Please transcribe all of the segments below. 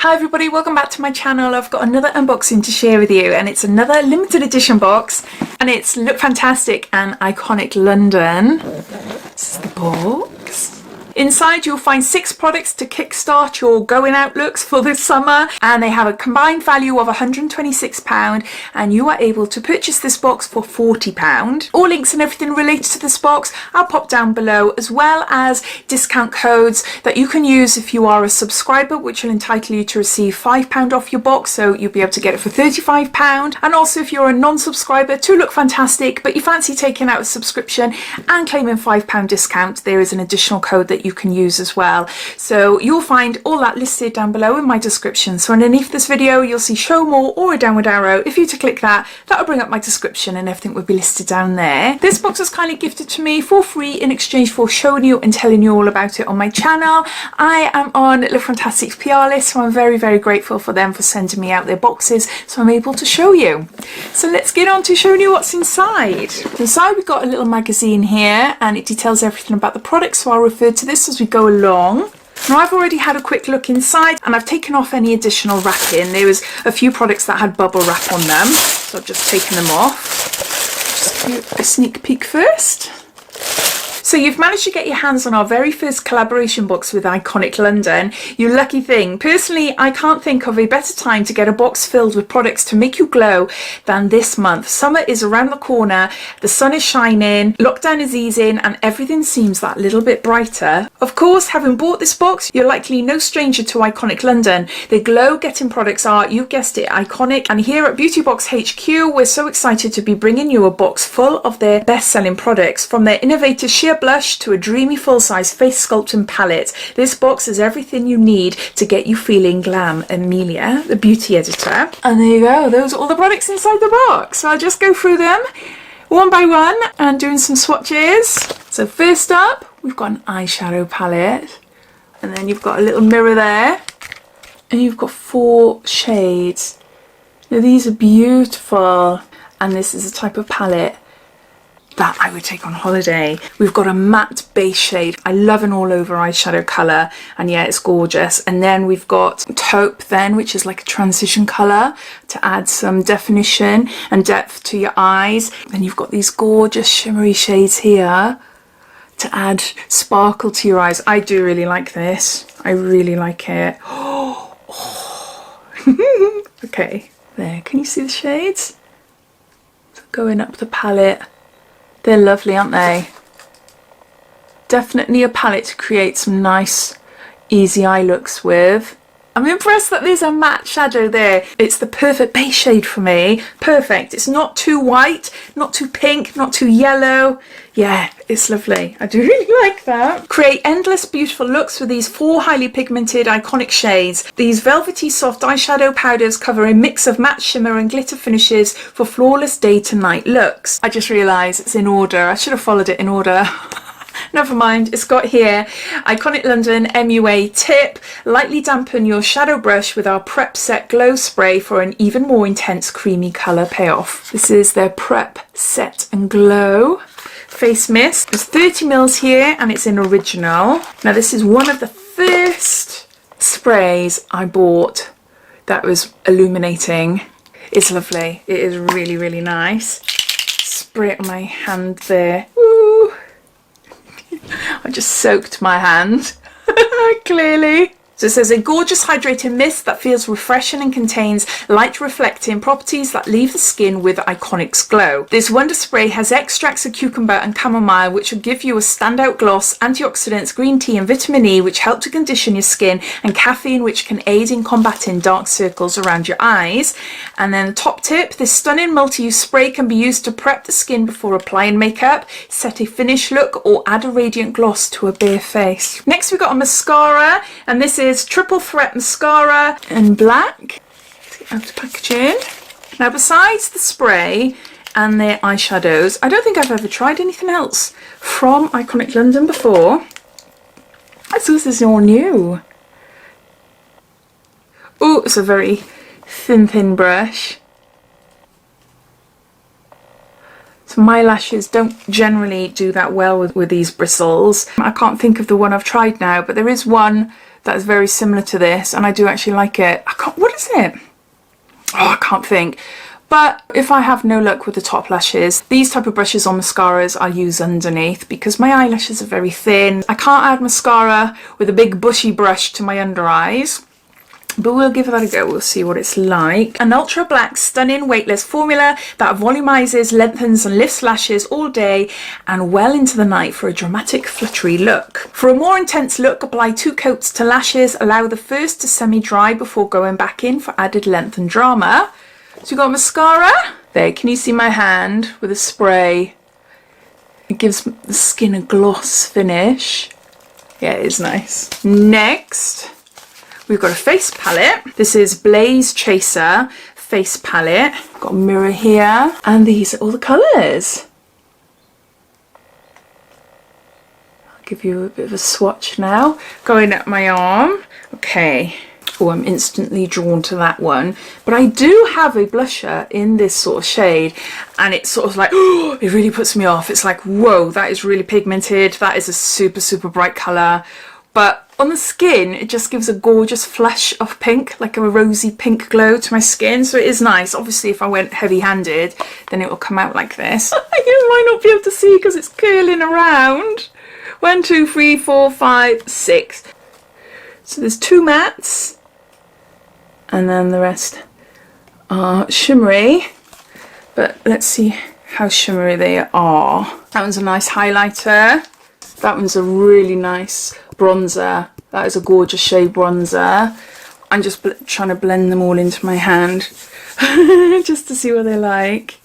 Hi everybody, welcome back to my channel. I've got another unboxing to share with you and it's another limited edition box and it's Lookfantastic and Iconic London. This is the box. Inside you'll find 6 products to kickstart your going out looks for this summer, and they have a combined value of £126 and you are able to purchase this box for £40. All links and everything related to this box I'll pop down below, as well as discount codes that you can use if you are a subscriber, which will entitle you to receive £5 off your box, so you'll be able to get it for £35. And also if you're a non-subscriber to Lookfantastic but you fancy taking out a subscription and claiming £5 discount, there is an additional code that you can use as well. So you'll find all that listed down below in my description. So underneath this video you'll see show more or a downward arrow. If you were to click that, that'll bring up my description and everything will be listed down there. This box was kindly gifted to me for free in exchange for showing you and telling you all about it on my channel. I am on Lookfantastic's PR list, so I'm very, very grateful for them for sending me out their boxes so I'm able to show you. So let's get on to showing you what's inside. Inside we've got a little magazine here and it details everything about the product, so I'll refer to this as we go along. Now I've already had a quick look inside and I've taken off any additional wrapping. There was a few products that had bubble wrap on them, so I've just taken them off. Just give you a sneak peek first. So you've managed to get your hands on our very first collaboration box with Iconic London. You lucky thing. Personally, I can't think of a better time to get a box filled with products to make you glow than this month. Summer is around the corner, the sun is shining, lockdown is easing and everything seems that little bit brighter. Of course, having bought this box, you're likely no stranger to Iconic London. The glow getting products are, you guessed it, iconic, and here at Beauty Box HQ we're so excited to be bringing you a box full of their best-selling products, from their innovative sheer blush to a dreamy full-size face sculpting palette. This box is everything you need to get you feeling glam. Amelia, the beauty editor. And there you go, those are all the products inside the box. So I'll just go through them one by one and doing some swatches. So first up, we've got an eyeshadow palette, and then you've got a little mirror there, and you've got 4 shades. Now these are beautiful, and this is a type of palette that I would take on holiday. We've got a matte base shade. I love an all over eyeshadow colour, and yeah, it's gorgeous. And then we've got taupe then, which is like a transition colour to add some definition and depth to your eyes. Then you've got these gorgeous shimmery shades here to add sparkle to your eyes. I do really like this. I really like it. Okay, there, can you see the shades? So going up the palette. They're lovely, aren't they? Definitely a palette to create some nice, easy eye looks with. I'm impressed that there's a matte shadow there. It's the perfect base shade for me. Perfect. It's not too white, not too pink, not too yellow. Yeah, it's lovely. I do really like that. Create endless beautiful looks with these 4 highly pigmented iconic shades. These velvety soft eyeshadow powders cover a mix of matte shimmer and glitter finishes for flawless day to night looks. I just realised it's in order. I should have followed it in order. Never mind, it's got here Iconic London MUA tip. Lightly dampen your shadow brush with our Prep Set Glow Spray for an even more intense creamy colour payoff. This is their Prep Set and Glow face mist. There's 30ml here and it's in original. Now this is one of the first sprays I bought that was illuminating. It's lovely. It is really, really nice. Spray it on my hand there. Woo! I just soaked my hand, clearly. So it says a gorgeous hydrating mist that feels refreshing and contains light reflecting properties that leave the skin with Iconic's glow. This wonder spray has extracts of cucumber and chamomile which will give you a standout gloss, antioxidants, green tea and vitamin E which help to condition your skin, and caffeine which can aid in combating dark circles around your eyes. And then the top tip, this stunning multi-use spray can be used to prep the skin before applying makeup, set a finish look or add a radiant gloss to a bare face. Next we've got a mascara, and this is Triple Threat Mascara in black. Let's get out the packaging. Now besides the spray and their eyeshadows, I don't think I've ever tried anything else from Iconic London before. So this is all new. Oh, it's a very thin brush. So my lashes don't generally do that well with these bristles. I can't think of the one I've tried now, but there is one that is very similar to this, and I do actually like it. What is it? Oh, I can't think. But if I have no luck with the top lashes, these type of brushes on mascaras I'll use underneath because my eyelashes are very thin. I can't add mascara with a big bushy brush to my under eyes. But we'll give that a go, we'll see what it's like. An ultra black, stunning, weightless formula that volumizes, lengthens and lifts lashes all day and well into the night for a dramatic, fluttery look. For a more intense look, apply 2 coats to lashes, allow the first to semi-dry before going back in for added length and drama. So we've got mascara. There, can you see my hand with a spray? It gives the skin a gloss finish. Yeah, it is nice. Next, we've got a face palette. This is Blaze Chaser face palette. Got a mirror here, and these are all the colours. I'll give you a bit of a swatch now. Going up my arm. Okay. Oh, I'm instantly drawn to that one. But I do have a blusher in this sort of shade, and it's sort of like, oh, it really puts me off. It's like, whoa, that is really pigmented. That is a super, super bright colour. But on the skin, it just gives a gorgeous flush of pink, like a rosy pink glow to my skin. So it is nice. Obviously, if I went heavy-handed, then it will come out like this. You might not be able to see because it's curling around. 1, 2, 3, 4, 5, 6. So there's 2 mattes. And then the rest are shimmery. But let's see how shimmery they are. That one's a nice highlighter. That one's a really nice bronzer. That is a gorgeous shade bronzer. I'm just trying to blend them all into my hand just to see what they're like.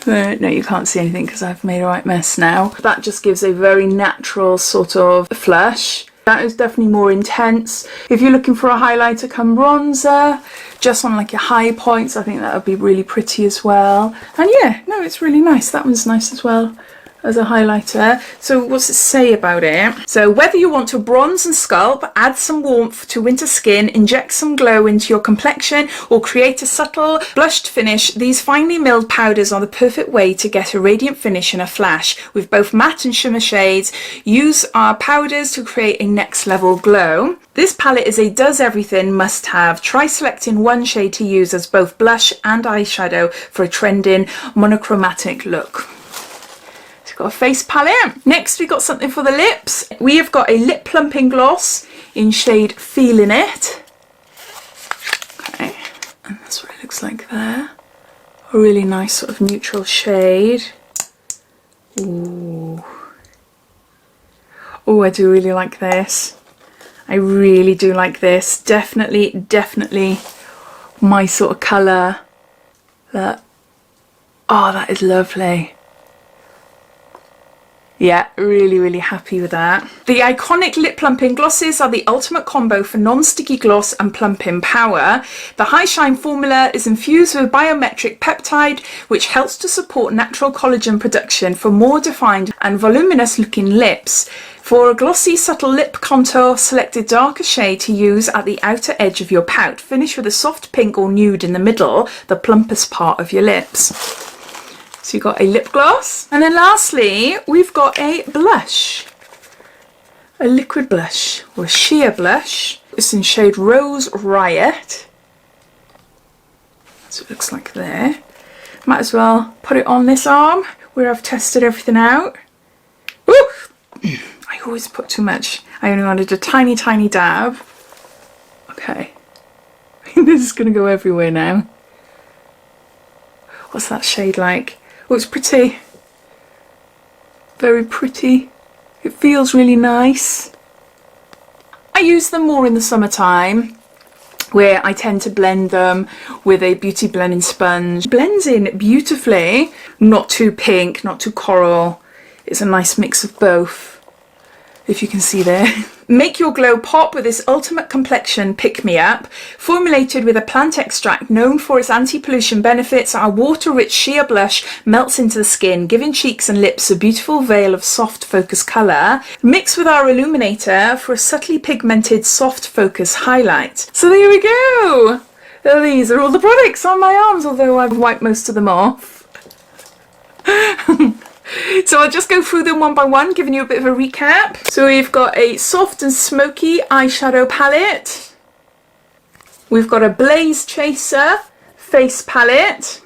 No, you can't see anything because I've made a right mess now. That just gives a very natural sort of flush. That is definitely more intense. If you're looking for a highlighter come bronzer, just on like your high points, I think that would be really pretty as well. And yeah, no, it's really nice. That one's nice as well as a highlighter. So what's it say about it? So whether you want to bronze and sculpt, add some warmth to winter skin, inject some glow into your complexion, or create a subtle blushed finish, these finely milled powders are the perfect way to get a radiant finish in a flash. With both matte and shimmer shades, use our powders to create a next level glow. This palette is a does everything must have. Try selecting one shade to use as both blush and eyeshadow for a trending monochromatic look. Got a face palette. Next we got something for the lips. We have got a lip plumping gloss in shade Feeling It. Okay, and that's what it looks like there. A really nice sort of neutral shade. Ooh. Oh, I do really like this. I really do like this. Definitely my sort of colour. That. Oh, that is lovely. Yeah, really happy with that. The iconic lip plumping glosses are the ultimate combo for non-sticky gloss and plumping power. The high shine formula is infused with biometric peptide, which helps to support natural collagen production for more defined and voluminous looking lips. For a glossy, subtle lip contour, select a darker shade to use at the outer edge of your pout. Finish with a soft pink or nude in the middle, the plumpest part of your lips. So you've got a lip gloss. And then lastly, we've got a blush. A liquid blush, or a sheer blush. It's in shade Rose Riot. That's what it looks like there. Might as well put it on this arm, where I've tested everything out. Ooh! I always put too much. I only wanted a tiny dab. Okay. This is going to go everywhere now. What's that shade like? Oh, it's pretty. Very pretty. It feels really nice. I use them more in the summertime, where I tend to blend them with a beauty blending sponge. Blends in beautifully. Not too pink, not too coral. It's a nice mix of both, if you can see there. Make your glow pop with this ultimate complexion pick-me-up. Formulated with a plant extract known for its anti-pollution benefits, our water-rich sheer blush melts into the skin, giving cheeks and lips a beautiful veil of soft focus colour. Mix with our illuminator for a subtly pigmented soft focus highlight. So there we go! These are all the products on my arms, although I've wiped most of them off. So I'll just go through them one by one, giving you a bit of a recap. So we've got a soft and smoky eyeshadow palette. We've got a Blaze Chaser face palette.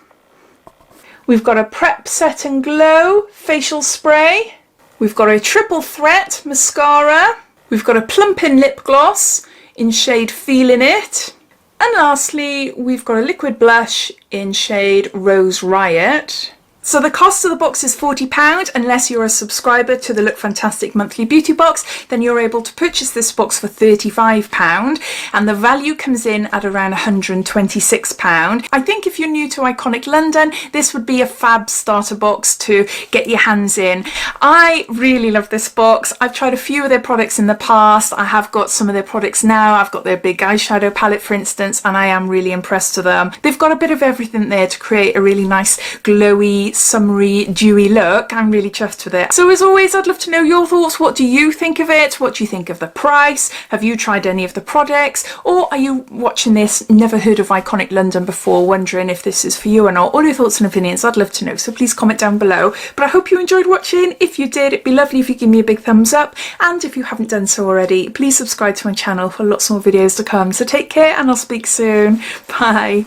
We've got a Prep Set and Glow facial spray. We've got a Triple Threat mascara. We've got a Plumping lip gloss in shade Feeling It. And lastly, we've got a liquid blush in shade Rose Riot. So the cost of the box is £40, unless you're a subscriber to the Lookfantastic monthly beauty box, then you're able to purchase this box for £35, and the value comes in at around £126. I think if you're new to Iconic London, this would be a fab starter box to get your hands in. I really love this box. I've tried a few of their products in the past. I have got some of their products now. I've got their big eyeshadow palette, for instance, and I am really impressed with them. They've got a bit of everything there to create a really nice glowy, summery, dewy look. I'm really chuffed with it. So as always, I'd love to know your thoughts. What do you think of it? What do you think of the price? Have you tried any of the products? Or are you watching this, never heard of Iconic London before, wondering if this is for you or not? All your thoughts and opinions, I'd love to know. So please comment down below. But I hope you enjoyed watching. If you did, it'd be lovely if you give me a big thumbs up. And if you haven't done so already, please subscribe to my channel for lots more videos to come. So take care, and I'll speak soon. Bye.